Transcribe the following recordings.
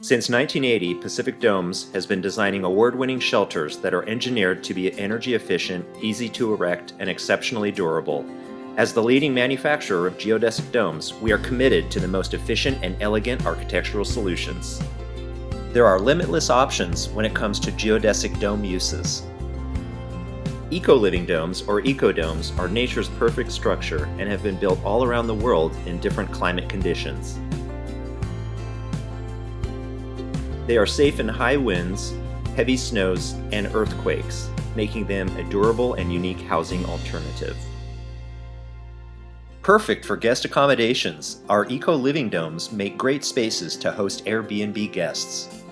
Since 1980, Pacific Domes has been designing award-winning shelters that are engineered to be energy efficient, easy to erect, and exceptionally durable. As the leading manufacturer of geodesic domes, we are committed to the most efficient and elegant architectural solutions. There are limitless options when it comes to geodesic dome uses. Eco-living domes, or ecodomes, are nature's perfect structure and have been built all around the world in different climate conditions. They are safe in high winds, heavy snows, and earthquakes, making them a durable and unique housing alternative. Perfect for guest accommodations, our eco-living domes make great spaces to host Airbnb guests.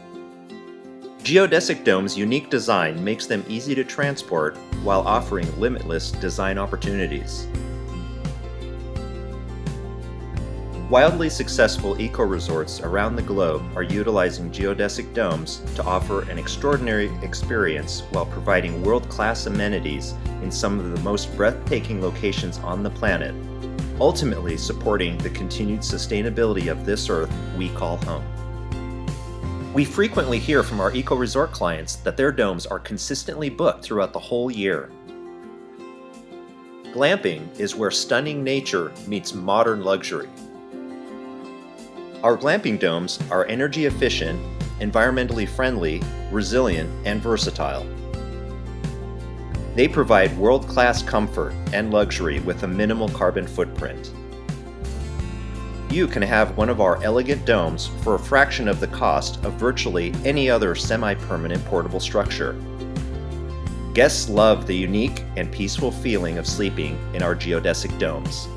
Geodesic Dome's unique design makes them easy to transport while offering limitless design opportunities. Wildly successful eco-resorts around the globe are utilizing geodesic domes to offer an extraordinary experience while providing world-class amenities in some of the most breathtaking locations on the planet, ultimately supporting the continued sustainability of this Earth we call home. We frequently hear from our eco-resort clients that their domes are consistently booked throughout the whole year. Glamping is where stunning nature meets modern luxury. Our glamping domes are energy efficient, environmentally friendly, resilient, and versatile. They provide world-class comfort and luxury with a minimal carbon footprint. You can have one of our elegant domes for a fraction of the cost of virtually any other semi-permanent portable structure. Guests love the unique and peaceful feeling of sleeping in our geodesic domes.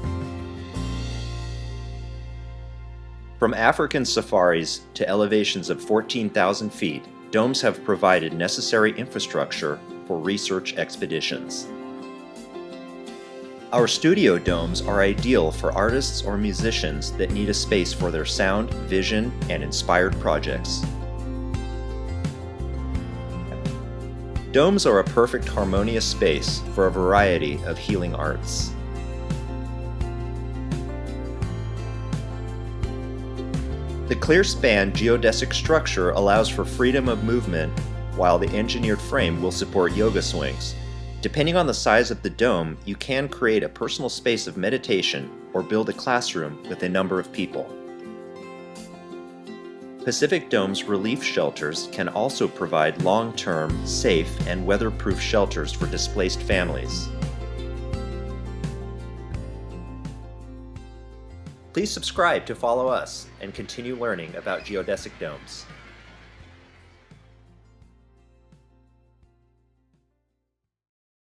From African safaris to elevations of 14,000 feet, domes have provided necessary infrastructure for research expeditions. Our studio domes are ideal for artists or musicians that need a space for their sound, vision, and inspired projects. Domes are a perfect harmonious space for a variety of healing arts. The clear-span geodesic structure allows for freedom of movement, while the engineered frame will support yoga swings. Depending on the size of the dome, you can create a personal space of meditation or build a classroom with a number of people. Pacific Dome's relief shelters can also provide long-term, safe, and weatherproof shelters for displaced families. Please subscribe to follow us and continue learning about geodesic domes.